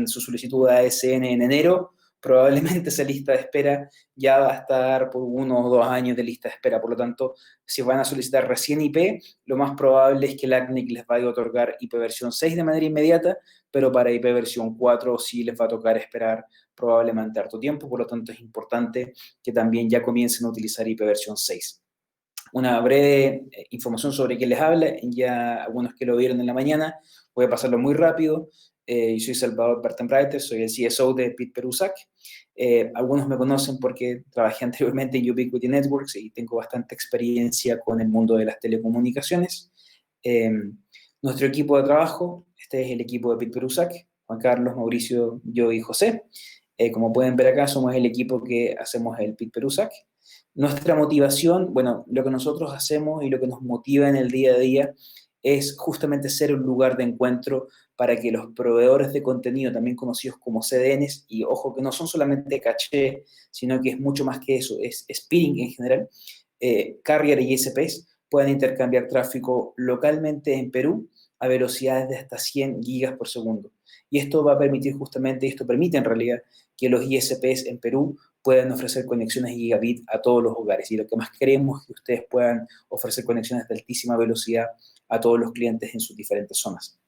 su solicitud de ASN en enero, probablemente esa lista de espera ya va a estar por 1 o 2 años de lista de espera. Por lo tanto, si van a solicitar recién IP, lo más probable es que el ACNIC les vaya a otorgar IP versión 6 de manera inmediata, pero para IP versión 4 sí les va a tocar esperar probablemente harto tiempo. Por lo tanto, es importante que también ya comiencen a utilizar IP versión 6. Una breve información sobre quién les habla, ya algunos que lo vieron en la mañana, voy a pasarlo muy rápido. Yo soy Salvador Bartenbreiter, soy el CSO de PeerUSAC. Algunos me conocen porque trabajé anteriormente en Ubiquiti Networks y tengo bastante experiencia con el mundo de las telecomunicaciones. Eh, Nuestro equipo de trabajo, este es el equipo de PeerUSAC, Juan Carlos, Mauricio, yo y José. Como pueden ver acá, somos el equipo que hacemos el PeerUSAC. Nuestra motivación, bueno, lo que nosotros hacemos y lo que nos motiva en el día a día es justamente ser un lugar de encuentro para que los proveedores de contenido, también conocidos como CDNs, y ojo que no son solamente caché, sino que es mucho más que eso, es peering en general, carrier y ISPs, puedan intercambiar tráfico localmente en Perú a velocidades de hasta 100 gigas por segundo. Y esto va a permitir justamente, esto permite en realidad, que los ISPs en Perú puedan ofrecer conexiones gigabit a todos los hogares. Y lo que más queremos es que ustedes puedan ofrecer conexiones de altísima velocidad a todos los clientes en sus diferentes zonas.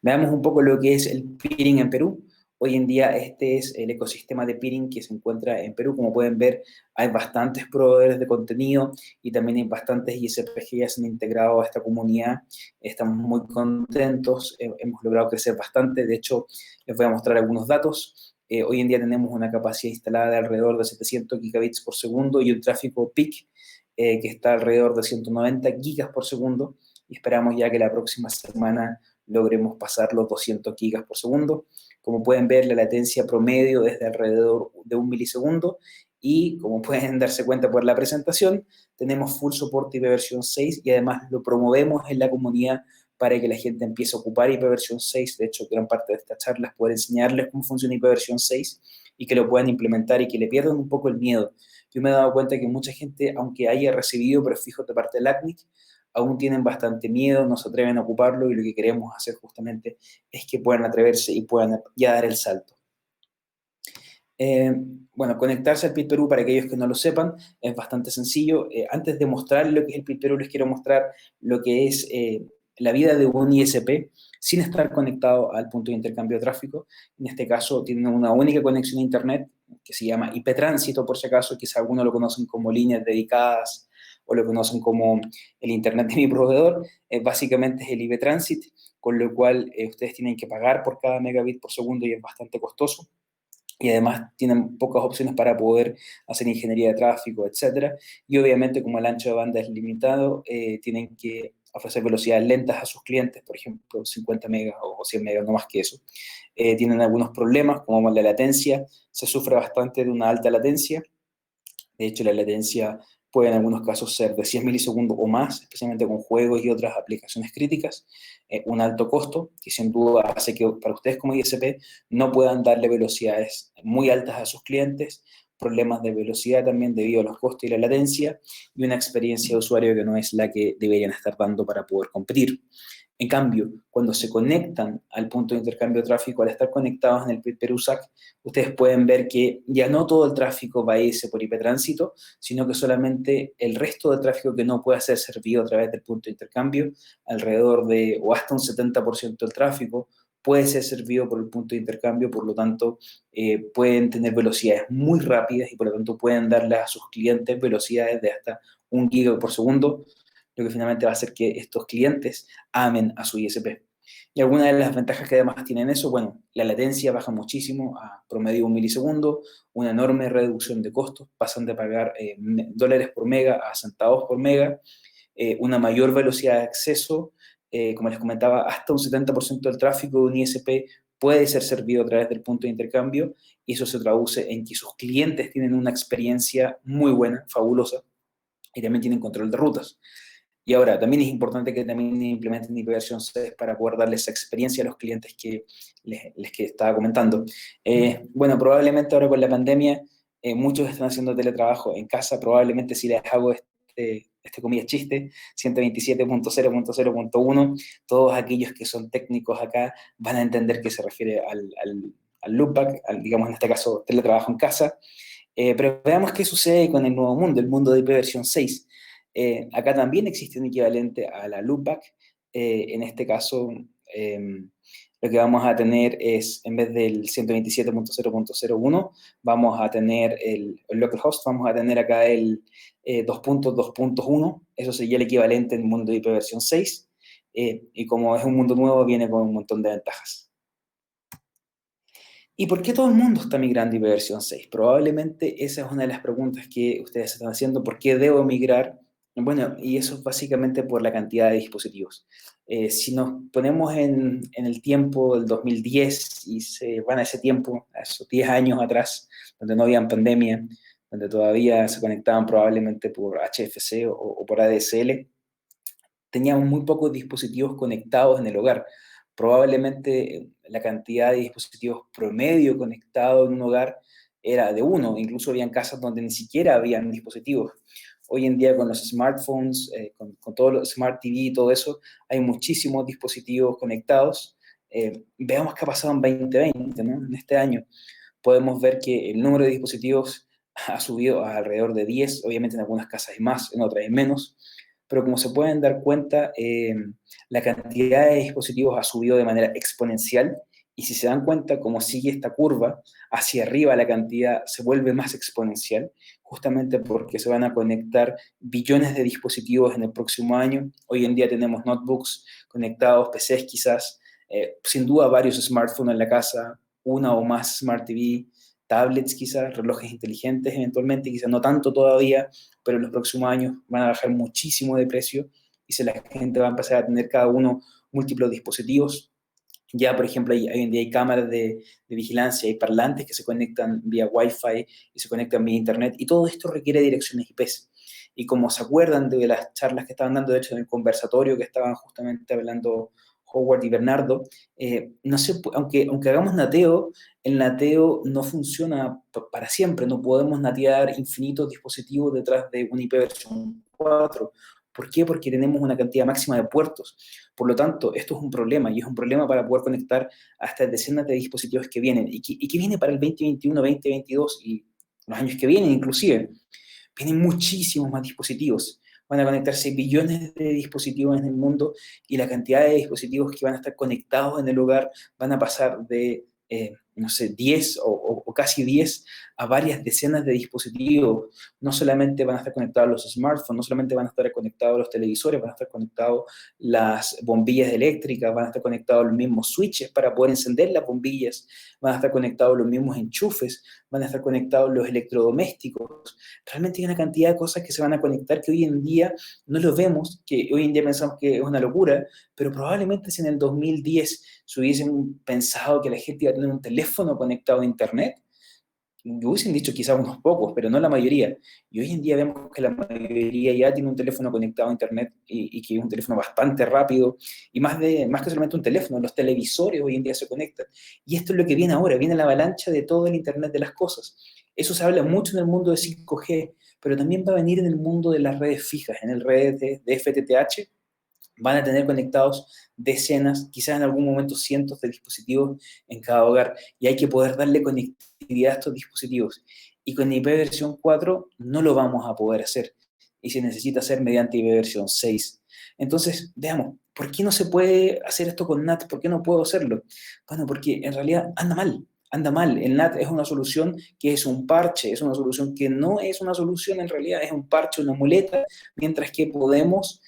Veamos un poco lo que es el peering en Perú. Hoy en día este es el ecosistema de peering que se encuentra en Perú. Como pueden ver, hay bastantes proveedores de contenido y también hay bastantes ISPs que ya se han integrado a esta comunidad. Estamos muy contentos, hemos logrado crecer bastante. De hecho, les voy a mostrar algunos datos. Hoy en día tenemos una capacidad instalada de alrededor de 700 gigabits por segundo y un tráfico peak que está alrededor de 190 gigas por segundo. Y esperamos ya que la próxima semana logremos pasar los 200 gigas por segundo. Como pueden ver, la latencia promedio es de alrededor de 1 milisegundo y como pueden darse cuenta por la presentación, tenemos full soporte IP versión 6 y además lo promovemos en la comunidad para que la gente empiece a ocupar IP versión 6. De hecho, gran parte de esta charla es poder enseñarles cómo funciona IP versión 6 y que lo puedan implementar y que le pierdan un poco el miedo. Yo me he dado cuenta que mucha gente, aunque haya recibido prefijos de parte del ACNIC, aún tienen bastante miedo, no se atreven a ocuparlo y lo que queremos hacer justamente es que puedan atreverse y puedan ya dar el salto. Bueno, conectarse al PIT Perú, para aquellos que no lo sepan, es bastante sencillo. Antes de mostrar lo que es el PIT Perú, les quiero mostrar lo que es la vida de un ISP sin estar conectado al punto de intercambio de tráfico. En este caso, tienen una única conexión a Internet, que se llama IP Tránsito, por si acaso, quizá algunos lo conocen como líneas dedicadas o lo conocen como el Internet de mi proveedor. Básicamente es el IP Transit, con lo cual ustedes tienen que pagar por cada megabit por segundo y es bastante costoso. Y además tienen pocas opciones para poder hacer ingeniería de tráfico, etcétera. Y obviamente, como el ancho de banda es limitado, tienen que ofrecer velocidades lentas a sus clientes, por ejemplo, 50 megas o 100 megas, no más que eso. Tienen algunos problemas, como la latencia, se sufre bastante de una alta latencia. De hecho, la latencia puede en algunos casos ser de 100 milisegundos o más, especialmente con juegos y otras aplicaciones críticas. Un alto costo que sin duda hace que para ustedes como ISP no puedan darle velocidades muy altas a sus clientes, problemas de velocidad también debido a los costos y la latencia, y una experiencia de usuario que no es la que deberían estar dando para poder competir. En cambio, cuando se conectan al punto de intercambio de tráfico, al estar conectados en el PeerUSAC, ustedes pueden ver que ya no todo el tráfico va a irse por IP tránsito, sino que solamente el resto del tráfico que no pueda ser servido a través del punto de intercambio, alrededor de o hasta un 70% del tráfico, puede ser servido por el punto de intercambio, por lo tanto, pueden tener velocidades muy rápidas y por lo tanto pueden darle a sus clientes velocidades de hasta 1 giga por segundo, lo que finalmente va a hacer que estos clientes amen a su ISP. Y algunas de las ventajas que además tienen eso, bueno, la latencia baja muchísimo a promedio de 1 milisegundo, una enorme reducción de costos, pasan de pagar dólares por mega a centavos por mega, una mayor velocidad de acceso, como les comentaba, hasta un 70% del tráfico de un ISP puede ser servido a través del punto de intercambio, y eso se traduce en que sus clientes tienen una experiencia muy buena, fabulosa, y también tienen control de rutas. Y ahora, también es importante que también implementen IP versión 6 para poder darle esa experiencia a los clientes que les que estaba comentando. Bueno, probablemente ahora con la pandemia, muchos están haciendo teletrabajo en casa, probablemente si les hago este comillas chiste, 127.0.0.1, todos aquellos que son técnicos acá van a entender que se refiere al loopback, digamos en este caso teletrabajo en casa. Pero veamos qué sucede con el nuevo mundo, el mundo de IP versión 6. Acá también existe un equivalente a la loopback. En este caso, lo que vamos a tener es, en vez del 127.0.0.1, vamos a tener el localhost, vamos a tener acá el 2.2.1, eso sería el equivalente en el mundo de IP versión 6, y como es un mundo nuevo, viene con un montón de ventajas. ¿Y por qué todo el mundo está migrando a IP versión 6? Probablemente esa es una de las preguntas que ustedes están haciendo. ¿Por qué debo migrar? Bueno, y eso es básicamente por la cantidad de dispositivos. Si nos ponemos en el tiempo del 2010 y se van a ese tiempo, a esos 10 años atrás, donde no había pandemia, donde todavía se conectaban probablemente por HFC o por ADSL, teníamos muy pocos dispositivos conectados en el hogar. Probablemente la cantidad de dispositivos promedio conectados en un hogar era de uno, incluso habían casas donde ni siquiera habían dispositivos. Hoy en día con los smartphones, con todo lo Smart TV y todo eso, hay muchísimos dispositivos conectados. Veamos qué ha pasado en 2020, ¿no? En este año. Podemos ver que el número de dispositivos ha subido a alrededor de 10, obviamente en algunas casas hay más, en otras hay menos, pero como se pueden dar cuenta, la cantidad de dispositivos ha subido de manera exponencial y si se dan cuenta, como sigue esta curva, hacia arriba la cantidad se vuelve más exponencial, justamente porque se van a conectar billones de dispositivos en el próximo año. Hoy en día tenemos notebooks conectados, PCs quizás, sin duda varios smartphones en la casa, una o más Smart TV, tablets quizás, relojes inteligentes eventualmente, quizás no tanto todavía, pero en los próximos años van a bajar muchísimo de precio y si la gente va a empezar a tener cada uno múltiples dispositivos. Ya, por ejemplo, hoy en día hay cámaras de vigilancia, hay parlantes que se conectan vía Wi-Fi y se conectan vía Internet, y todo esto requiere direcciones IP. Y como se acuerdan de las charlas que estaban dando, de hecho, en el conversatorio que estaban justamente hablando Howard y Bernardo, no sé, aunque hagamos nateo, el nateo no funciona para siempre, no podemos natear infinitos dispositivos detrás de un IP versión 4. ¿Por qué? Porque tenemos una cantidad máxima de puertos. Por lo tanto, esto es un problema, y es un problema para poder conectar a estas decenas de dispositivos que vienen, y que viene para el 2021, 2022 y los años que vienen inclusive. Vienen muchísimos más dispositivos. Van a conectarse billones de dispositivos en el mundo y la cantidad de dispositivos que van a estar conectados en el hogar van a pasar de, no sé, 10 o casi 10 a varias decenas de dispositivos. No solamente van a estar conectados los smartphones, no solamente van a estar conectados los televisores, van a estar conectados las bombillas eléctricas, van a estar conectados los mismos switches para poder encender las bombillas, van a estar conectados los mismos enchufes, van a estar conectados los electrodomésticos. Realmente hay una cantidad de cosas que se van a conectar que hoy en día no lo vemos, que hoy en día pensamos que es una locura, pero probablemente si en el 2010 se hubiesen pensado que la gente iba a tener un teléfono conectado a Internet, hubiesen dicho quizás unos pocos, pero no la mayoría. Y hoy en día vemos que la mayoría ya tiene un teléfono conectado a Internet y que es un teléfono bastante rápido, y más que solamente un teléfono, los televisores hoy en día se conectan. Y esto es lo que viene ahora, viene la avalancha de todo el Internet de las cosas. Eso se habla mucho en el mundo de 5G, pero también va a venir en el mundo de las redes fijas, en el red de FTTH. Van a tener conectados decenas, quizás en algún momento cientos de dispositivos en cada hogar, y hay que poder darle conectividad a estos dispositivos. Y con IP versión 4 no lo vamos a poder hacer, y se necesita hacer mediante IP versión 6. Entonces, veamos, ¿por qué no se puede hacer esto con NAT? ¿Por qué no puedo hacerlo? Bueno, porque en realidad anda mal. Anda mal. El NAT es una solución que es un parche, es una solución que no es una solución, en realidad es un parche, una muleta, mientras que podemos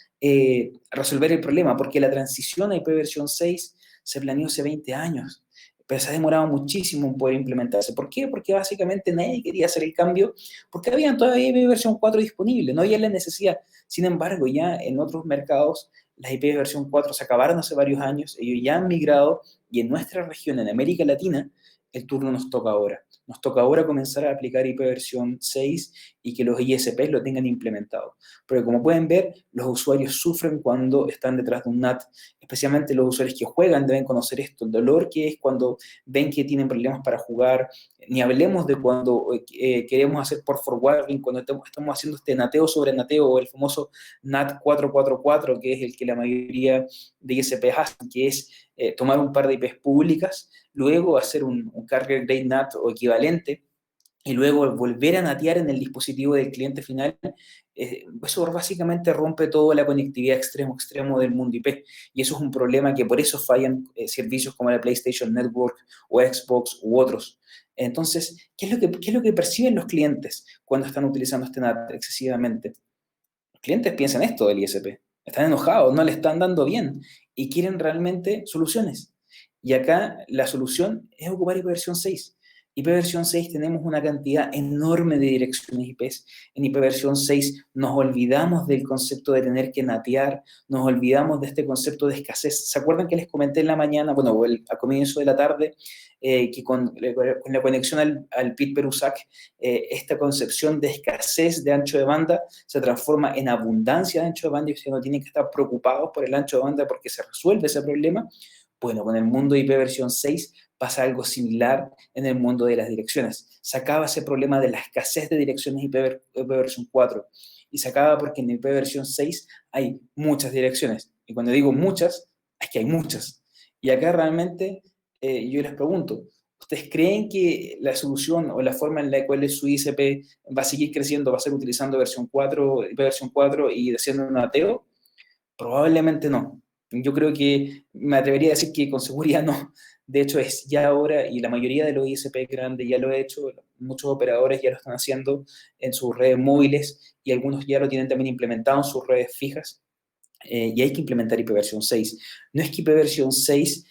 resolver el problema, porque la transición a IP versión 6 se planeó hace 20 años, pero se ha demorado muchísimo en poder implementarse. ¿Por qué? Porque básicamente nadie quería hacer el cambio, porque había todavía IP versión 4 disponible, no había la necesidad. Sin embargo, ya en otros mercados, las IP versión 4 se acabaron hace varios años, ellos ya han migrado, y en nuestra región, en América Latina, el turno nos toca ahora. Nos toca ahora comenzar a aplicar ipv 6 y que los ISPs lo tengan implementado. Porque como pueden ver, los usuarios sufren cuando están detrás de un NAT, especialmente los usuarios que juegan deben conocer esto, el dolor que es cuando ven que tienen problemas para jugar, ni hablemos de cuando queremos hacer por forwarding, cuando estamos haciendo este nateo sobre nateo, o el famoso NAT 444, que es el que la mayoría de ISPs hacen, que es tomar un par de IPs públicas, luego hacer un carrier grade NAT o equivalente, y luego volver a natear en el dispositivo del cliente final, eso básicamente rompe toda la conectividad extremo del mundo IP. Y eso es un problema que por eso fallan servicios como la PlayStation Network o Xbox u otros. Entonces, qué es lo que perciben los clientes cuando están utilizando este NAT excesivamente? Los clientes piensan esto del ISP. Están enojados, no le están dando bien y quieren realmente soluciones. Y acá la solución es ocupar ipv 6. ipv 6 tenemos una cantidad enorme de direcciones IPs. En ipv 6 nos olvidamos del concepto de tener que natear, nos olvidamos de este concepto de escasez. ¿Se acuerdan que les comenté en la mañana, bueno, a comienzo de la tarde, que con la conexión al PIT Perusac, esta concepción de escasez de ancho de banda se transforma en abundancia de ancho de banda y ustedes no tienen que estar preocupados por el ancho de banda porque se resuelve ese problema? Bueno, con el mundo IP 6 pasa algo similar en el mundo de las direcciones. Se acaba ese problema de la escasez de direcciones IP 4 y se acaba porque en IP 6 hay muchas direcciones. Y cuando digo muchas, es que hay muchas. Y acá realmente yo les pregunto, ¿ustedes creen que la solución o la forma en la cual su ICP va a seguir creciendo va a ser utilizando versión 4, IP 4 y haciendo un ateo? Probablemente no. Yo creo que me atrevería a decir que con seguridad no. De hecho, es ya ahora, y la mayoría de los ISP grandes ya lo ha hecho, muchos operadores ya lo están haciendo en sus redes móviles y algunos ya lo tienen también implementado en sus redes fijas. Y hay que implementar ipv 6. No es que ipv 6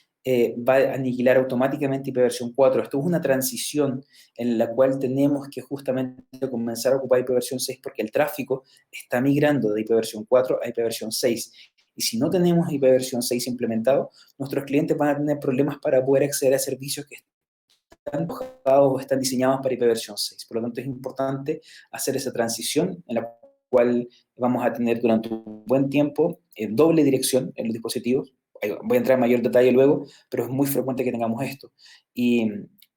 va a aniquilar automáticamente ipv 4. Esto es una transición en la cual tenemos que justamente comenzar a ocupar ipv 6 porque el tráfico está migrando de ipv 4 a ipv 6. Y si no tenemos ipv 6 implementado, nuestros clientes van a tener problemas para poder acceder a servicios que están bajados o están diseñados para ipv 6. Por lo tanto, es importante hacer esa transición en la cual vamos a tener durante un buen tiempo doble dirección en los dispositivos. Voy a entrar en mayor detalle luego, pero es muy frecuente que tengamos esto. Y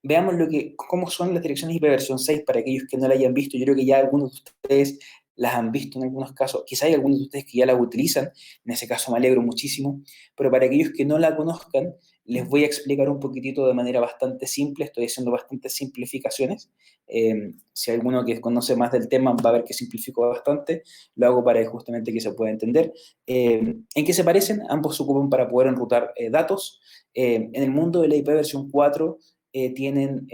veamos cómo son las direcciones ipv 6 para aquellos que no la hayan visto. Yo creo que ya algunos de ustedes las han visto en algunos casos. Quizá hay algunos de ustedes que ya la utilizan, en ese caso me alegro muchísimo, pero para aquellos que no la conozcan, les voy a explicar un poquitito de manera bastante simple, estoy haciendo bastantes simplificaciones. Si hay alguno que conoce más del tema va a ver que simplifico bastante, lo hago para justamente que se pueda entender. ¿En qué se parecen? Ambos se ocupan para poder enrutar datos. En el mundo de la IP 4 tienen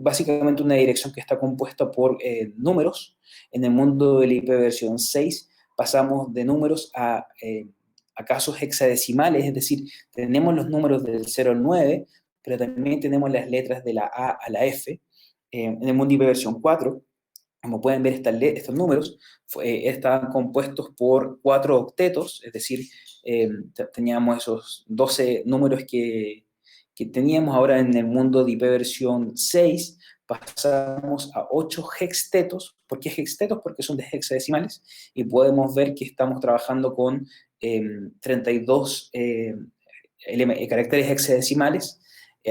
básicamente una dirección que está compuesta por números. En el mundo de la IP 6 pasamos de números a casos hexadecimales, es decir, tenemos los números del 0 al 9, pero también tenemos las letras de la A a la F. En el mundo IP 4, como pueden ver, estos números estaban compuestos por 4 octetos, es decir, teníamos esos 12 números que teníamos. Ahora en el mundo de IP 6 pasamos a 8 hextetos. ¿Por qué hextetos? Porque son de hexadecimales y podemos ver que estamos trabajando con 32 caracteres hexadecimales.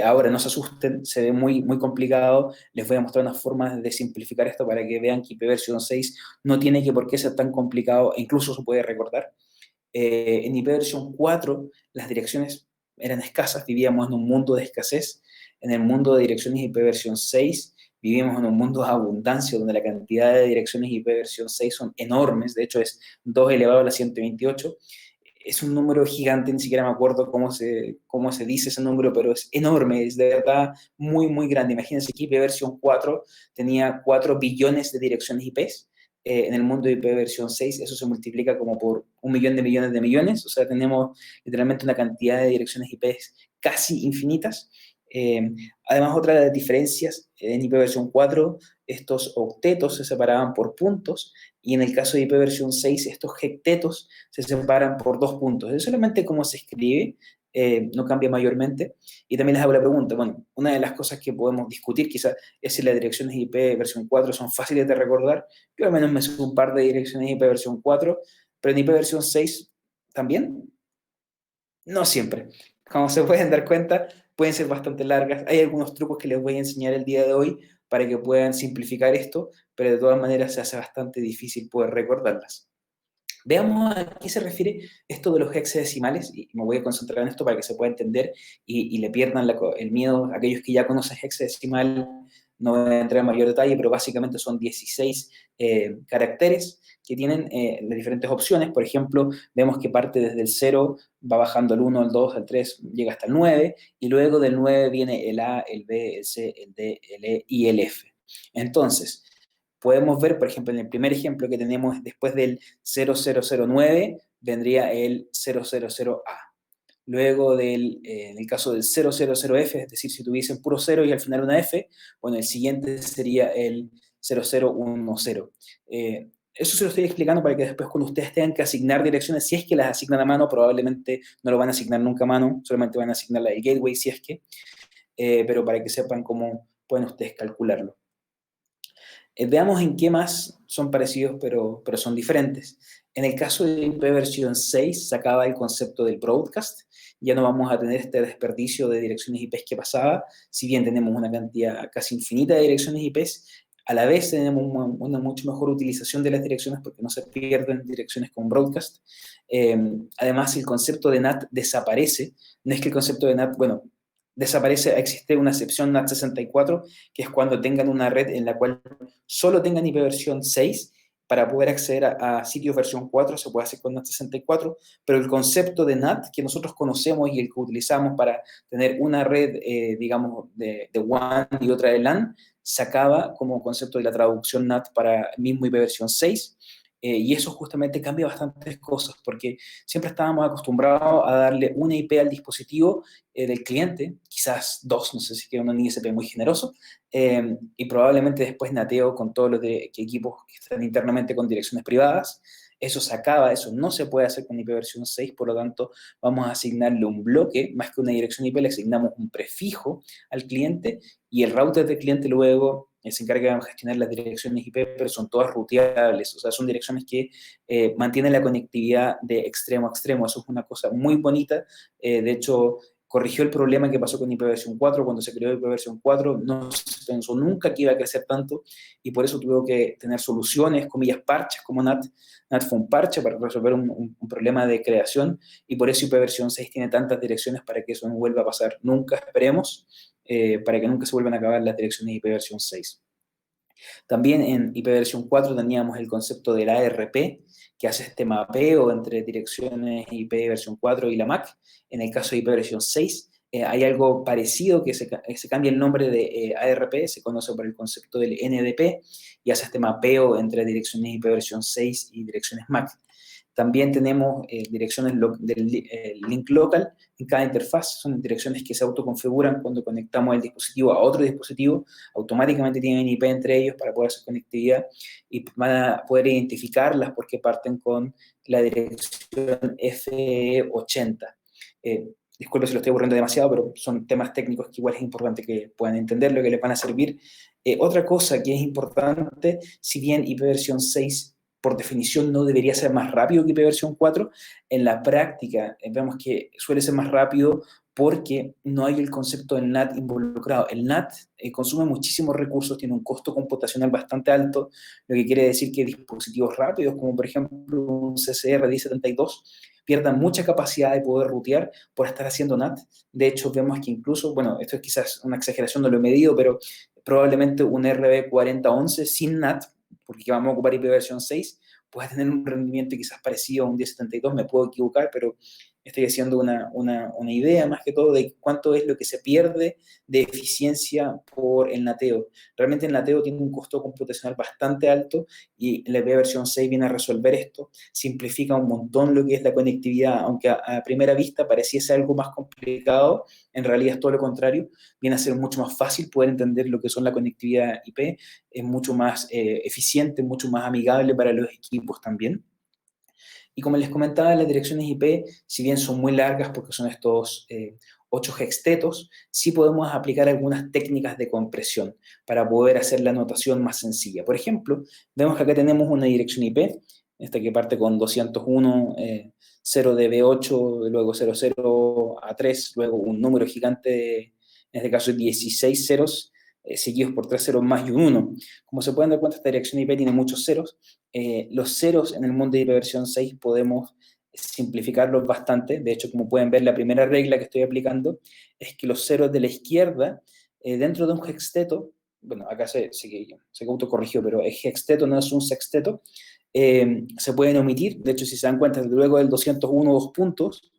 Ahora no se asusten, se ve muy, muy complicado. Les voy a mostrar unas formas de simplificar esto para que vean que IP 6 no tiene que por qué ser tan complicado e incluso se puede recordar. En IP 4 las direcciones eran escasas, vivíamos en un mundo de escasez. En el mundo de direcciones IP 6 vivimos en un mundo de abundancia, donde la cantidad de direcciones IP 6 son enormes, de hecho es 2 elevado a la 128. Es un número gigante, ni siquiera me acuerdo cómo se dice ese número, pero es enorme, es de verdad muy, muy grande. Imagínense que IP 4 tenía 4 billones de direcciones IPs. En el mundo de IP 6 eso se multiplica como por 1 millón de millones de millones, o sea, tenemos literalmente una cantidad de direcciones IPs casi infinitas. Eh, Además, otra de las diferencias, en IP 4 estos octetos se separaban por puntos, y en el caso de IP 6 estos hectetos se separan por 2 puntos. Es solamente cómo se escribe, no cambia mayormente. Y también les hago la pregunta, bueno, una de las cosas que podemos discutir quizás es si las direcciones IP versión 4 son fáciles de recordar. Yo al menos me sé un par de direcciones IP versión 4, pero en IP versión 6 también, no siempre. Como se pueden dar cuenta, pueden ser bastante largas. Hay algunos trucos que les voy a enseñar el día de hoy para que puedan simplificar esto, pero de todas maneras se hace bastante difícil poder recordarlas. Veamos a qué se refiere esto de los hexadecimales, y me voy a concentrar en esto para que se pueda entender y le pierdan el miedo a aquellos que ya conocen hexadecimal. No voy a entrar en mayor detalle, pero básicamente son 16 caracteres que tienen las diferentes opciones. Por ejemplo, vemos que parte desde el 0, va bajando el 1, el 2, el 3, llega hasta el 9, y luego del 9 viene el A, el B, el C, el D, el E y el F. Entonces, podemos ver, por ejemplo, en el primer ejemplo que tenemos después del 0009, vendría el 000A. Luego en el caso del 000F, es decir, si tuviesen puro 0 y al final una F, bueno, el siguiente sería el 0010. Eso se lo estoy explicando para que después cuando ustedes tengan que asignar direcciones, si es que las asignan a mano, probablemente no lo van a asignar nunca a mano, solamente van a asignar la del gateway si es que, pero para que sepan cómo pueden ustedes calcularlo. Veamos en qué más son parecidos, pero son diferentes. En el caso de IP versión 6, se acaba el concepto del broadcast. Ya no vamos a tener este desperdicio de direcciones IP que pasaba. Si bien tenemos una cantidad casi infinita de direcciones IP, a la vez tenemos una mucho mejor utilización de las direcciones porque no se pierden direcciones con broadcast. Además, el concepto de NAT desaparece. No es que el concepto de NAT, bueno, desaparece, existe una excepción NAT64, que es cuando tengan una red en la cual solo tengan IP versión 6, para poder acceder a sitios versión 4 se puede hacer con NAT64, pero el concepto de NAT que nosotros conocemos y el que utilizamos para tener una red, digamos, de WAN y otra de LAN, se acaba como concepto de la traducción NAT para mismo IP versión 6. Y eso justamente cambia bastantes cosas, porque siempre estábamos acostumbrados a darle una IP al dispositivo del cliente, quizás dos, no sé si quiero un ISP muy generoso, y probablemente después nateo con todos los equipos que están internamente con direcciones privadas. Eso se acaba, eso no se puede hacer con IP versión 6, por lo tanto vamos a asignarle un bloque, más que una dirección IP, le asignamos un prefijo al cliente y el router del cliente luego se encarga de gestionar las direcciones IP, pero son todas ruteables, o sea, son direcciones que mantienen la conectividad de extremo a extremo. Eso es una cosa muy bonita. De hecho, corrigió el problema que pasó con IPv4 cuando se creó IPv4, no se pensó nunca que iba a crecer tanto y por eso tuvo que tener soluciones, comillas, parches como NAT. NAT fue un parche para resolver un problema de creación y por eso IPv6 tiene tantas direcciones para que eso no vuelva a pasar nunca, esperemos, para que nunca se vuelvan a acabar las direcciones IPv6. También en IPv4 teníamos el concepto del ARP, que hace este mapeo entre direcciones IP versión 4 y la MAC. En el caso de IPv6, hay algo parecido que se cambia el nombre de ARP, se conoce por el concepto del NDP, y hace este mapeo entre direcciones IPv6 y direcciones MAC. También tenemos direcciones del link local en cada interfaz. Son direcciones que se autoconfiguran cuando conectamos el dispositivo a otro dispositivo. Automáticamente tienen IP entre ellos para poder hacer conectividad y van a poder identificarlas porque parten con la dirección F80. Disculpe si lo estoy aburriendo demasiado, pero son temas técnicos que igual es importante que puedan entender lo que les van a servir. Otra cosa que es importante, si bien IPv6 por definición no debería ser más rápido que IPv4, en la práctica vemos que suele ser más rápido porque no hay el concepto del NAT involucrado. El NAT consume muchísimos recursos, tiene un costo computacional bastante alto, lo que quiere decir que dispositivos rápidos, como por ejemplo un CCR 1072, pierdan mucha capacidad de poder rutear por estar haciendo NAT. De hecho, vemos que incluso, bueno, esto es quizás una exageración, no lo he medido, pero probablemente un RB4011 sin NAT, porque vamos a ocupar IPv6, puede tener un rendimiento quizás parecido a un 1072, me puedo equivocar, pero estoy haciendo una idea más que todo de cuánto es lo que se pierde de eficiencia por el nateo. Realmente el nateo tiene un costo computacional bastante alto y la IPv6 viene a resolver esto, simplifica un montón lo que es la conectividad, aunque a primera vista pareciese algo más complicado, en realidad es todo lo contrario, viene a ser mucho más fácil poder entender lo que son la conectividad IP, es mucho más eficiente, mucho más amigable para los equipos también. Y como les comentaba, las direcciones IP, si bien son muy largas porque son estos 8 hextetos, sí podemos aplicar algunas técnicas de compresión para poder hacer la notación más sencilla. Por ejemplo, vemos que acá tenemos una dirección IP, esta que parte con 201, 0DB8, luego 00A3, luego un número gigante, en este caso 16 ceros, seguidos por 3 ceros más y un 1. Como se pueden dar cuenta, esta dirección IP tiene muchos ceros. Los ceros en el mundo de IP versión 6 podemos simplificarlos bastante. De hecho, como pueden ver, la primera regla que estoy aplicando es que los ceros de la izquierda, dentro de un hexteto, bueno, acá se autocorrigió, pero el hexteto no es un sexteto, se pueden omitir. De hecho, si se dan cuenta, luego del 201 dos puntos,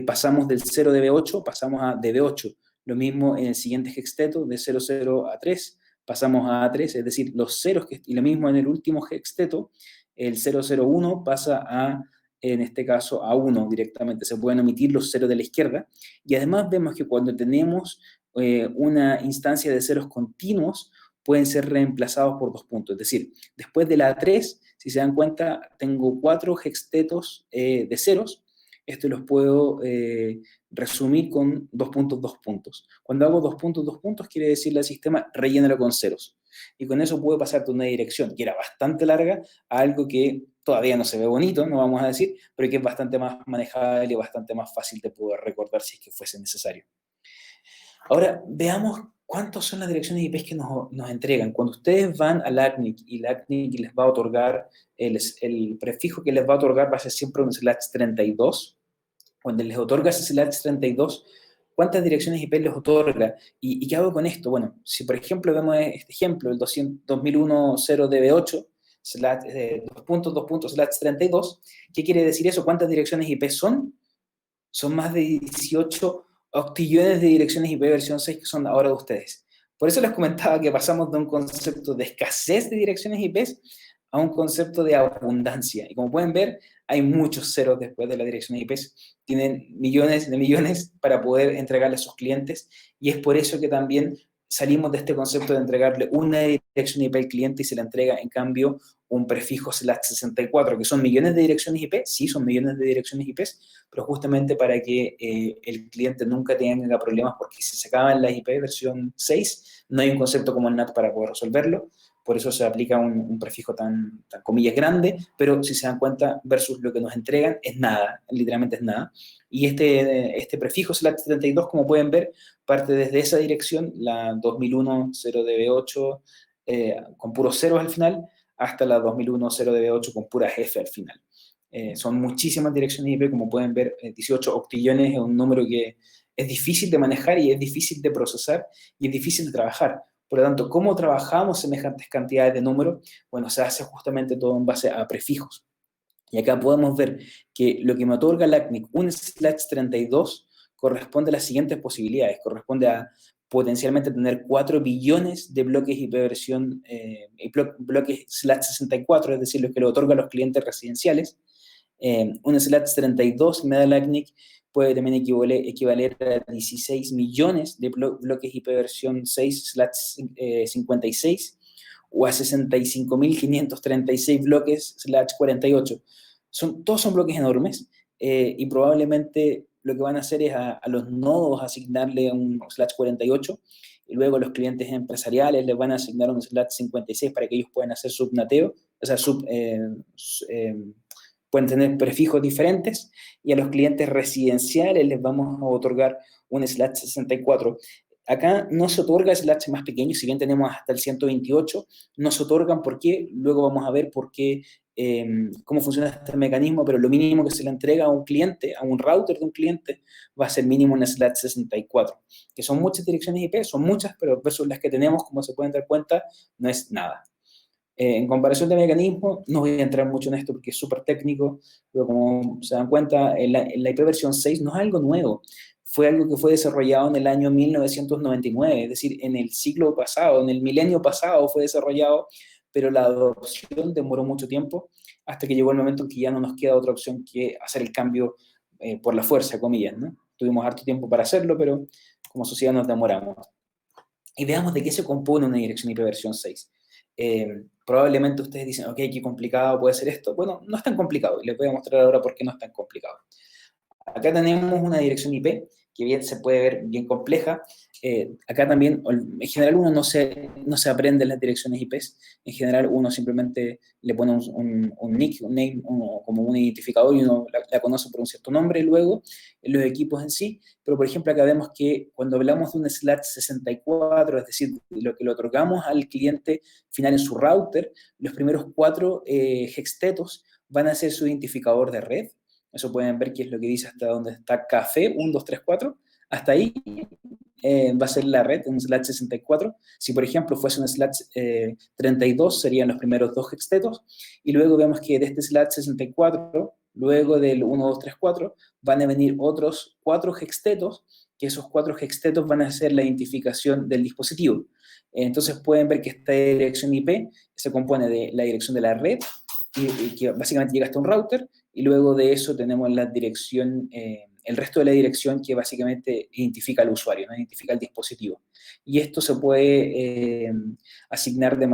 pasamos del 0DB8, pasamos a DB8. Lo mismo en el siguiente hexteto, de 00 a 3, pasamos a A3, es decir, los ceros, y lo mismo en el último hexteto, el 001 pasa a, en este caso, a 1 directamente. Se pueden omitir los ceros de la izquierda. Y además vemos que cuando tenemos una instancia de ceros continuos, pueden ser reemplazados por dos puntos. Es decir, después de la A3, si se dan cuenta, tengo 4 hextetos de ceros. Esto los puedo resumir con dos puntos, dos puntos. Cuando hago dos puntos, quiere decirle al sistema, rellénalo con ceros. Y con eso puedo pasar de una dirección que era bastante larga a algo que todavía no se ve bonito, no vamos a decir, pero que es bastante más manejable y bastante más fácil de poder recordar si es que fuese necesario. Ahora, veamos cuántas son las direcciones IP que nos entregan. Cuando ustedes van al LACNIC y LACNIC les va a otorgar, el prefijo que les va a otorgar va a ser siempre un slash 32. Cuando les otorga ese slash 32, ¿cuántas direcciones IP les otorga? ¿Y qué hago con esto? Bueno, si por ejemplo vemos este ejemplo, el 2001 0DB8, slash, dos puntos, slash 32, ¿qué quiere decir eso? ¿Cuántas direcciones IP son? Son más de 18 octillones de direcciones IP versión 6 que son ahora de ustedes. Por eso les comentaba que pasamos de un concepto de escasez de direcciones IP a un concepto de abundancia. Y como pueden ver, hay muchos ceros después de la dirección IP. Tienen millones de millones para poder entregarle a sus clientes. Y es por eso que también salimos de este concepto de entregarle una dirección IP al cliente y se le entrega, en cambio, un prefijo slash 64, que son millones de direcciones IP. Sí, son millones de direcciones IP, pero justamente para que el cliente nunca tenga problemas, porque si se acaban las IP versión 6, no hay un concepto como el NAT para poder resolverlo. Por eso se aplica un prefijo tan comillas grande, pero si se dan cuenta, versus lo que nos entregan, es nada, literalmente es nada. Y este prefijo slash 32, como pueden ver, parte desde esa dirección, la 2001 0DB8, con puros ceros al final, hasta la 2001 0DB8 con puras F al final. Son muchísimas direcciones IP, como pueden ver, 18 octillones es un número que es difícil de manejar y es difícil de procesar y es difícil de trabajar. Por lo tanto, ¿cómo trabajamos semejantes cantidades de números? Bueno, se hace justamente todo en base a prefijos. Y acá podemos ver que lo que me otorga LACNIC, un slash 32, corresponde a las siguientes posibilidades. Corresponde a potencialmente tener 4 billones de bloques IP versión, bloques slash 64, es decir, los que le otorga a los clientes residenciales. Un slash 32 me da LACNIC puede también equivaler a 16 millones de bloques IP versión 6 slash 56 o a 65.536 bloques slash 48. Todos son bloques enormes y probablemente lo que van a hacer es a los nodos asignarle un slash 48 y luego a los clientes empresariales les van a asignar un slash 56 para que ellos puedan hacer subnateo, o sea, pueden tener prefijos diferentes, y a los clientes residenciales les vamos a otorgar un slash 64. Acá no se otorga slash más pequeño, si bien tenemos hasta el 128, no se otorgan. ¿Por qué? Luego vamos a ver por qué, cómo funciona este mecanismo, pero lo mínimo que se le entrega a un cliente, a un router de un cliente, va a ser mínimo un slash 64, que son muchas direcciones IP, son muchas, pero versus las que tenemos, como se pueden dar cuenta, no es nada. En comparación de mecanismos, no voy a entrar mucho en esto porque es súper técnico, pero como se dan cuenta, la IP versión 6 no es algo nuevo, fue algo que fue desarrollado en el año 1999, es decir, en el siglo pasado, en el milenio pasado fue desarrollado, pero la adopción demoró mucho tiempo hasta que llegó el momento en que ya no nos queda otra opción que hacer el cambio por la fuerza, comillas, ¿no? Tuvimos harto tiempo para hacerlo, pero como sociedad nos demoramos. Y veamos de qué se compone una dirección IP versión 6. Probablemente ustedes dicen, ok, qué complicado puede ser esto. Bueno, no es tan complicado, y les voy a mostrar ahora por qué no es tan complicado. Acá tenemos una dirección IP que bien se puede ver bien compleja. Acá también, en general uno no se aprende las direcciones IPs. En general uno simplemente le pone un nick, un name, como un identificador, y uno la conoce por un cierto nombre luego en los equipos en sí. Pero por ejemplo acá vemos que cuando hablamos de un /64, es decir, lo que le otorgamos al cliente final en su router, los primeros 4 hextetos van a ser su identificador de red. Eso pueden ver que es lo que dice hasta donde está café, 1, 2, 3, 4. Hasta ahí va a ser la red, un /64. Si, por ejemplo, fuese un /32, serían los primeros 2 hextetos. Y luego vemos que de este /64, luego del 1, 2, 3, 4, van a venir otros 4 hextetos, que esos 4 hextetos van a ser la identificación del dispositivo. Entonces pueden ver que esta dirección IP se compone de la dirección de la red, y que básicamente llega hasta un router, y luego de eso tenemos la dirección, el resto de la dirección que básicamente identifica al usuario, ¿no? Identifica el dispositivo. Y esto se puede asignar de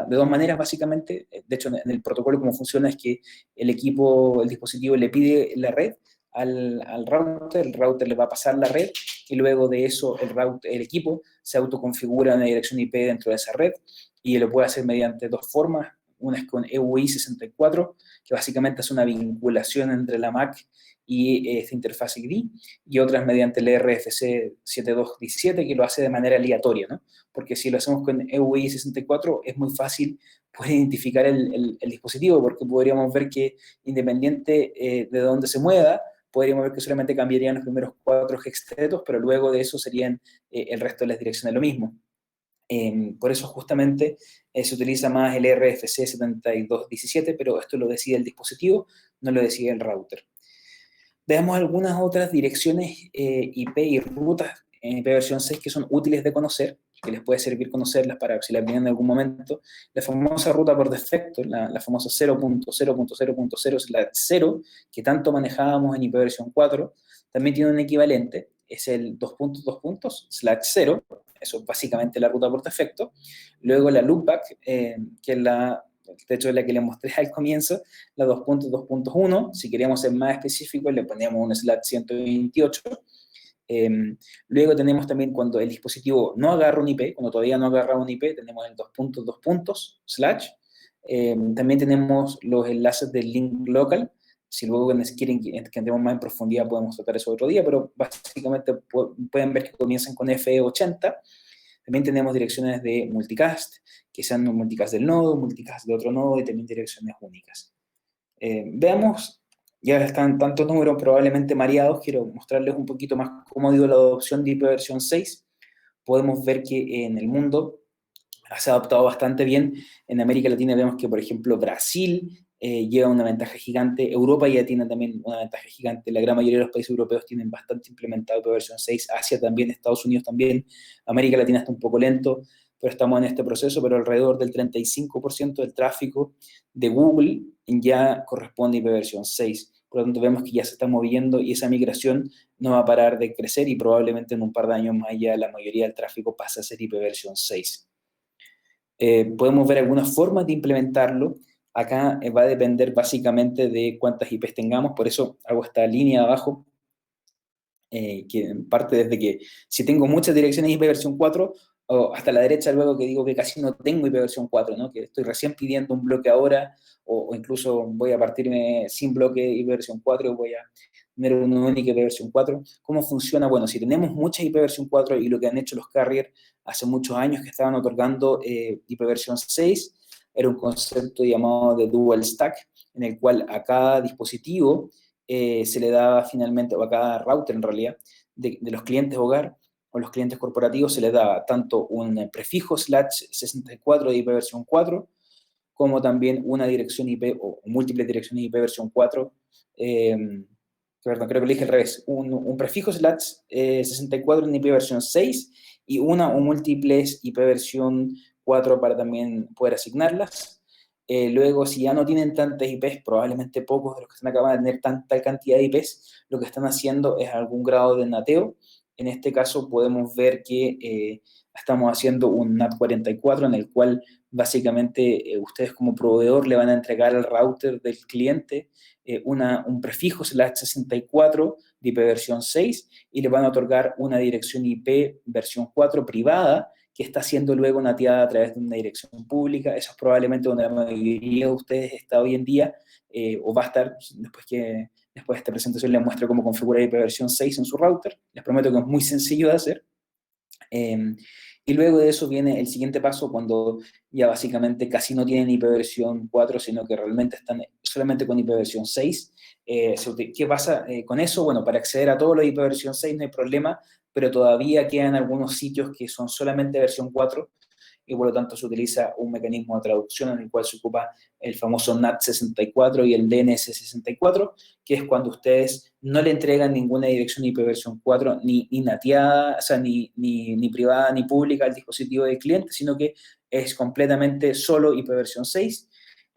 2 maneras básicamente. De hecho, en el protocolo cómo funciona es que el dispositivo le pide la red al router, el router le va a pasar la red, y luego de eso el equipo se autoconfigura una dirección IP dentro de esa red, y lo puede hacer mediante 2 formas. Una es con EUI64, que básicamente es una vinculación entre la MAC y esta interfaz ID, y otras mediante el RFC 7217, que lo hace de manera aleatoria, ¿no? Porque si lo hacemos con EUI64 es muy fácil poder identificar el dispositivo, porque podríamos ver que independiente de dónde se mueva, podríamos ver que solamente cambiarían los primeros 4 hextetos, pero luego de eso serían el resto de las direcciones lo mismo. Por eso justamente se utiliza más el RFC 7217, pero esto lo decide el dispositivo, no lo decide el router. Veamos algunas otras direcciones IP y rutas en IP versión 6 que son útiles de conocer, que les puede servir conocerlas para si las vienen en algún momento. La famosa ruta por defecto, la famosa 0.0.0.0/0, que tanto manejábamos en IP versión 4, también tiene un equivalente, es el 2.2./0, eso es básicamente la ruta por defecto. Luego la loopback, que es de hecho, la que les mostré al comienzo, la 2.2.1. Si queríamos ser más específicos, le ponemos un /128. Luego tenemos también cuando el dispositivo no agarra un IP, cuando todavía no agarra un IP, tenemos el 2.2. También tenemos los enlaces del link local. Si luego quieren que entremos más en profundidad, podemos tratar eso otro día, pero básicamente pueden ver que comienzan con FE80. También tenemos direcciones de multicast, que sean multicast del nodo, multicast de otro nodo, y también direcciones únicas. Veamos, ya están tantos números probablemente mareados, quiero mostrarles un poquito más cómo ha ido la adopción de ipv 6. Podemos ver que en el mundo se ha adoptado bastante bien. En América Latina vemos que, por ejemplo, Brasil lleva una ventaja gigante, Europa ya tiene también una ventaja gigante, la gran mayoría de los países europeos tienen bastante implementado ipv 6, Asia también, Estados Unidos también, América Latina está un poco lento, pero estamos en este proceso, pero alrededor del 35% del tráfico de Google ya corresponde a ipv 6. Por lo tanto, vemos que ya se está moviendo y esa migración no va a parar de crecer, y probablemente en un par de años más ya la mayoría del tráfico pasa a ser ipv 6. Podemos ver algunas formas de implementarlo. Acá va a depender básicamente de cuántas IPs tengamos, por eso hago esta línea abajo, que parte desde que si tengo muchas direcciones IP versión 4, o hasta la derecha luego que digo que casi no tengo IP versión 4, ¿no? Que estoy recién pidiendo un bloque ahora, o incluso voy a partirme sin bloque IP versión 4, voy a tener una única IP versión 4. ¿Cómo funciona? Bueno, si tenemos muchas IP versión 4 y lo que han hecho los carriers hace muchos años que estaban otorgando IP versión 6, era un concepto llamado de dual stack, en el cual a cada dispositivo se le daba finalmente, o a cada router en realidad, de los clientes hogar o los clientes corporativos, se les daba tanto un prefijo /64 de IP versión 4, como también una dirección IP o múltiples direcciones IP versión 4. Perdón, creo que lo dije al revés. Un prefijo /64 en IP versión 6, y una o múltiples IP versión 4 para también poder asignarlas. Luego, si ya no tienen tantas IPs, probablemente pocos de los que están acá van a tener tanta cantidad de IPs, lo que están haciendo es algún grado de nateo, En este caso podemos ver que estamos haciendo un NAT44 en el cual básicamente ustedes como proveedor le van a entregar al router del cliente un prefijo /64 de IP versión 6 y le van a otorgar una dirección IP versión 4 privada que está siendo luego nateada a través de una dirección pública. Eso es probablemente donde la mayoría de ustedes está hoy en día, o va a estar después de esta presentación les muestro cómo configurar IP versión 6 en su router. Les prometo que es muy sencillo de hacer. Y luego de eso viene el siguiente paso, cuando ya básicamente casi no tienen IP versión 4, sino que realmente están solamente con IP versión 6. ¿Qué pasa con eso? Bueno, para acceder a todos los IP versión 6 no hay problema, pero todavía quedan algunos sitios que son solamente versión 4, y por lo tanto se utiliza un mecanismo de traducción en el cual se ocupa el famoso NAT64 y el DNS64, que es cuando ustedes no le entregan ninguna dirección IP versión 4 ni nateada, o sea, ni privada ni pública al dispositivo del cliente, sino que es completamente solo IP versión 6.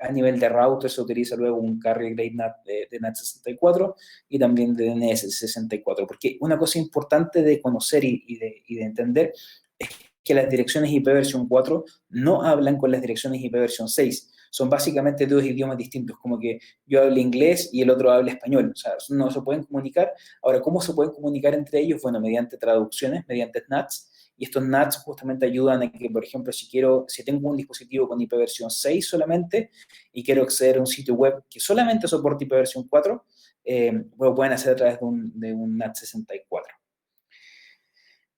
A nivel de router se utiliza luego un carrier grade NAT de NAT64 y también de DNS64, porque una cosa importante de conocer y de entender es que las direcciones IP versión 4 no hablan con las direcciones IP versión 6. Son básicamente dos idiomas distintos, como que yo hablo inglés y el otro habla español. O sea, no se pueden comunicar. Ahora, ¿cómo se pueden comunicar entre ellos? Bueno, mediante traducciones, mediante NATs. Y estos NATs justamente ayudan a que, por ejemplo, si tengo un dispositivo con IP versión 6 solamente y quiero acceder a un sitio web que solamente soporta IP versión 4, lo pueden hacer a través de un NAT 64.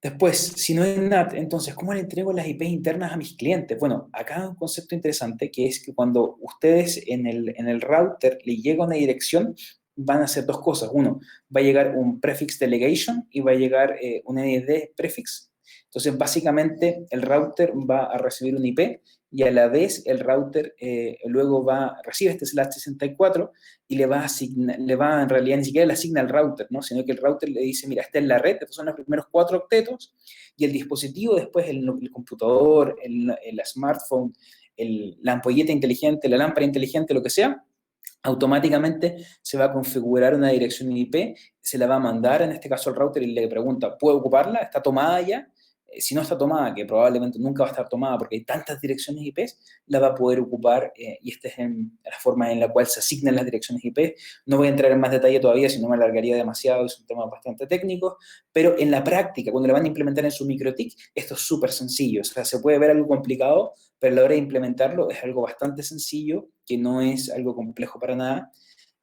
Después, si no es NAT, entonces, ¿cómo le entrego las IPs internas a mis clientes? Bueno, acá hay un concepto interesante que es que cuando ustedes en el router le llega una dirección, van a hacer dos cosas. Uno, va a llegar un prefix delegation y va a llegar un ND prefix. Entonces, básicamente, el router va a recibir un IP y a la vez el router luego recibe este /64 y en realidad ni siquiera le asigna al router, ¿no? Sino que el router le dice, mira, esta es la red, estos son los primeros 4 octetos, y el dispositivo después, el computador, el smartphone, la ampolleta inteligente, la lámpara inteligente, lo que sea, automáticamente se va a configurar una dirección IP, se la va a mandar, en este caso al router, y le pregunta, ¿puedo ocuparla? ¿Está tomada ya? Si no está tomada, que probablemente nunca va a estar tomada porque hay tantas direcciones IP, la va a poder ocupar, y esta es la forma en la cual se asignan las direcciones IP. No voy a entrar en más detalle todavía, si no me alargaría demasiado, es un tema bastante técnico, pero en la práctica, cuando la van a implementar en su MikroTik, esto es súper sencillo. O sea, se puede ver algo complicado, pero a la hora de implementarlo es algo bastante sencillo, que no es algo complejo para nada.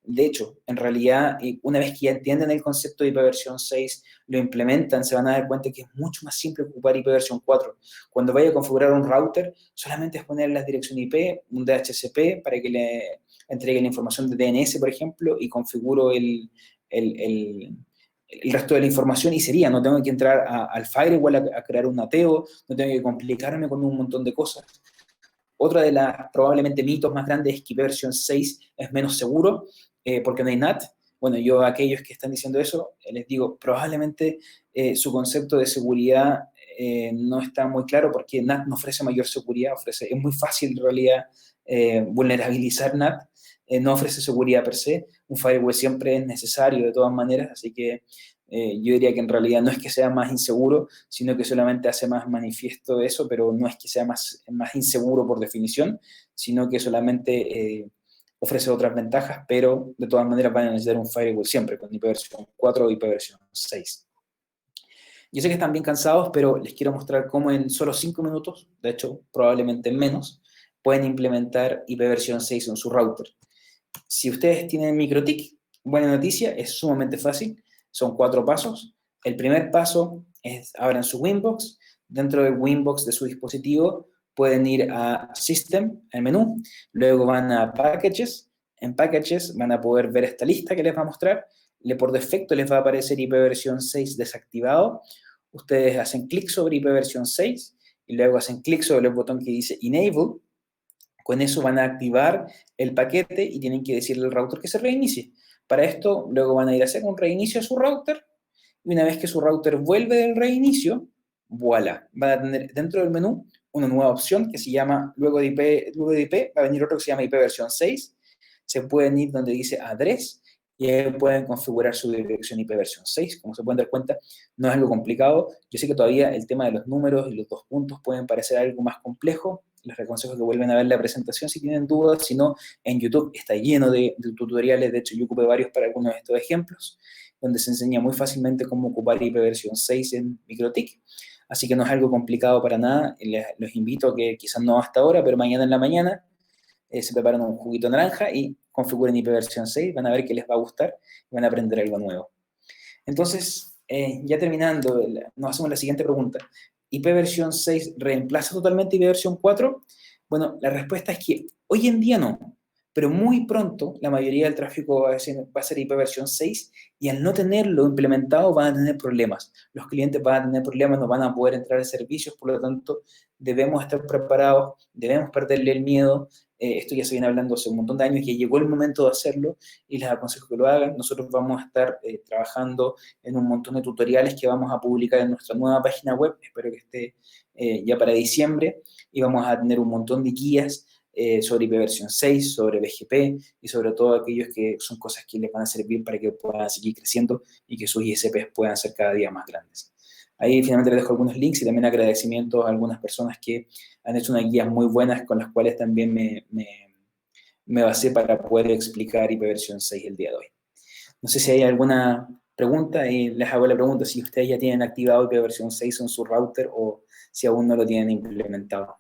De hecho, en realidad, una vez que ya entienden el concepto de IP versión 6, lo implementan, se van a dar cuenta que es mucho más simple ocupar IP versión 4. Cuando vaya a configurar un router, solamente es poner la dirección IP, un DHCP, para que le entregue la información de DNS, por ejemplo, y configuro el resto de la información y sería, no tengo que entrar al firewall a crear un nateo, no tengo que complicarme con un montón de cosas. Otra de las probablemente mitos más grandes es que IP versión 6 es menos seguro porque no hay NAT. Bueno, yo a aquellos que están diciendo eso, les digo, probablemente su concepto de seguridad no está muy claro porque NAT no ofrece mayor seguridad, es muy fácil en realidad vulnerabilizar NAT, no ofrece seguridad per se, un firewall siempre es necesario de todas maneras, así que yo diría que en realidad no es que sea más inseguro, sino que solamente hace más manifiesto eso, pero no es que sea más inseguro por definición, sino que solamente ofrece otras ventajas, pero de todas maneras van a necesitar un firewall siempre, con IP versión 4 o IP versión 6. Yo sé que están bien cansados, pero les quiero mostrar cómo en solo 5 minutos, de hecho probablemente en menos, pueden implementar IP versión 6 en su router. Si ustedes tienen MikroTik, buena noticia, es sumamente fácil. Son 4 pasos. El primer paso es abran su Winbox. Dentro del Winbox de su dispositivo pueden ir a System, el menú. Luego van a Packages. En Packages van a poder ver esta lista que les va a mostrar. Por defecto les va a aparecer IP versión 6 desactivado. Ustedes hacen clic sobre IP versión 6 y luego hacen clic sobre el botón que dice Enable. Con eso van a activar el paquete y tienen que decirle al router que se reinicie. Para esto, luego van a ir a hacer un reinicio a su router y una vez que su router vuelve del reinicio, voilà, van a tener dentro del menú una nueva opción que se llama, luego de IP va a venir otro que se llama IP versión 6. Se pueden ir donde dice Address y ahí pueden configurar su dirección IP versión 6. Como se pueden dar cuenta, no es algo complicado. Yo sé que todavía el tema de los números y los 2 puntos pueden parecer algo más complejo. Les aconsejo que vuelvan a ver la presentación si tienen dudas. Si no, en YouTube está lleno de tutoriales. De hecho, yo ocupé varios para algunos de estos ejemplos, donde se enseña muy fácilmente cómo ocupar IP versión 6 en MikroTik. Así que no es algo complicado para nada. Los invito a que quizás no hasta ahora, pero mañana en la mañana se preparan un juguito naranja y configuren IP versión 6. Van a ver que les va a gustar y van a aprender algo nuevo. Entonces, ya terminando, nos hacemos la siguiente pregunta. ¿IP versión 6 reemplaza totalmente IP versión 4? Bueno, la respuesta es que hoy en día no, pero muy pronto la mayoría del tráfico va a ser IP versión 6 y al no tenerlo implementado van a tener problemas. Los clientes van a tener problemas, no van a poder entrar a servicios, por lo tanto debemos estar preparados, debemos perderle el miedo. Esto ya se viene hablando hace un montón de años, ya llegó el momento de hacerlo y les aconsejo que lo hagan. Nosotros vamos a estar trabajando en un montón de tutoriales que vamos a publicar en nuestra nueva página web, espero que esté ya para diciembre, y vamos a tener un montón de guías sobre IP versión 6, sobre BGP y sobre todo aquellos que son cosas que les van a servir para que puedan seguir creciendo y que sus ISPs puedan ser cada día más grandes. Ahí finalmente les dejo algunos links y también agradecimientos a algunas personas que han hecho unas guías muy buenas con las cuales también me basé para poder explicar IP versión 6 el día de hoy. No sé si hay alguna pregunta y les hago la pregunta si ustedes ya tienen activado IP versión 6 en su router o si aún no lo tienen implementado.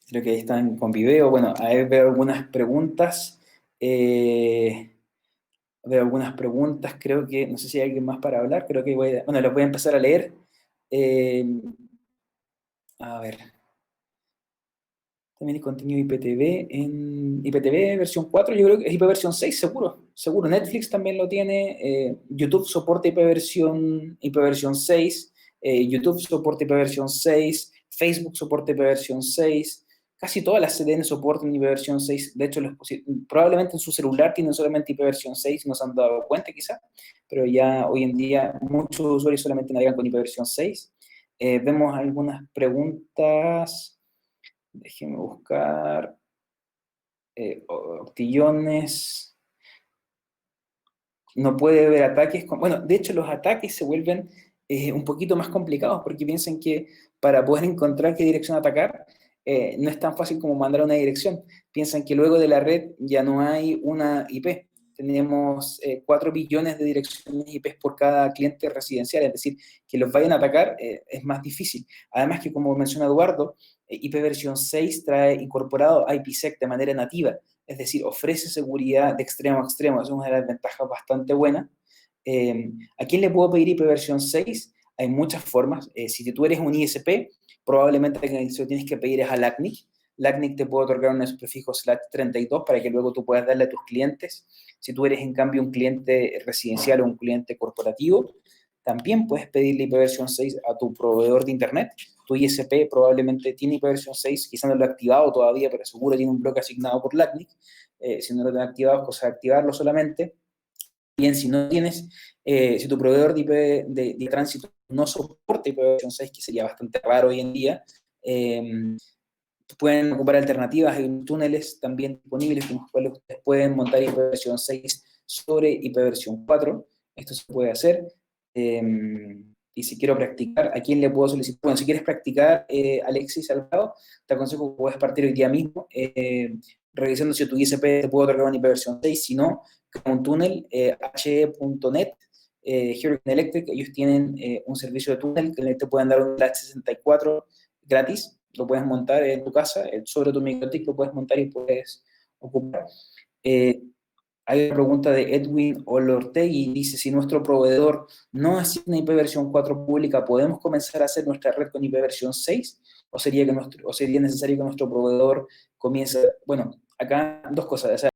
Creo que ahí están con video. Bueno, ahí veo algunas preguntas. Veo algunas preguntas. Creo que, no sé si hay alguien más para hablar. Creo que bueno, los voy a empezar a leer. Eh, a ver. También hay contenido IPTV en IPTV versión 4, yo creo que es IP versión 6, seguro. Seguro. Netflix también lo tiene. YouTube soporta IP versión 6. YouTube soporta IP versión 6. Facebook soporta IP versión 6. Casi todas las CDN soportan IP versión 6. De hecho, probablemente en su celular tienen solamente IP versión 6 y no se han dado cuenta quizá. Pero ya hoy en día muchos usuarios solamente navegan con IP versión 6. Vemos algunas preguntas. Déjeme buscar. Octillones. No puede haber ataques. Bueno, de hecho los ataques se vuelven un poquito más complicados porque piensan que para poder encontrar qué dirección atacar, no es tan fácil como mandar una dirección. Piensan que luego de la red ya no hay una IP. Tenemos 4 billones de direcciones IP por cada cliente residencial, es decir, que los vayan a atacar es más difícil. Además que, como menciona Eduardo, IP versión 6 trae incorporado IPsec de manera nativa, es decir, ofrece seguridad de extremo a extremo, es una de las ventajas bastante buenas. ¿A quién le puedo pedir IP versión 6? Hay muchas formas. Si tú eres un ISP, probablemente que se lo tienes que pedir es a LACNIC. LACNIC te puede otorgar un prefijo /32 para que luego tú puedas darle a tus clientes. Si tú eres en cambio un cliente residencial o un cliente corporativo, también puedes pedirle IP versión 6 a tu proveedor de internet. Tu ISP probablemente tiene IP versión 6, quizá no lo ha activado todavía, pero seguro tiene un bloque asignado por LACNIC. Si no lo tiene activado, es cosa de activarlo solamente. Bien, si no tienes, si tu proveedor de IP de tránsito no soporta IP versión 6, que sería bastante raro hoy en día, pueden ocupar alternativas, hay túneles también disponibles con los cuales ustedes pueden montar IP versión 6 sobre IP versión 4. Esto se puede hacer. Y si quiero practicar, ¿a quién le puedo solicitar? Bueno, si quieres practicar, Alexis Salgado, te aconsejo que puedes partir hoy día mismo, revisando si tu ISP te puede otorgar una IP versión 6, si no, un túnel, he.net, Hurricane Electric, ellos tienen un servicio de túnel que te pueden dar un LAT 64 gratis, lo puedes montar en tu casa, sobre tu MikroTik lo puedes montar y puedes ocupar. Hay una pregunta de Edwin Olortegui, dice, si nuestro proveedor no asigna IP versión 4 pública, ¿podemos comenzar a hacer nuestra red con IP versión 6? ¿O sería necesario que nuestro proveedor comience? Bueno, acá dos cosas. O sea,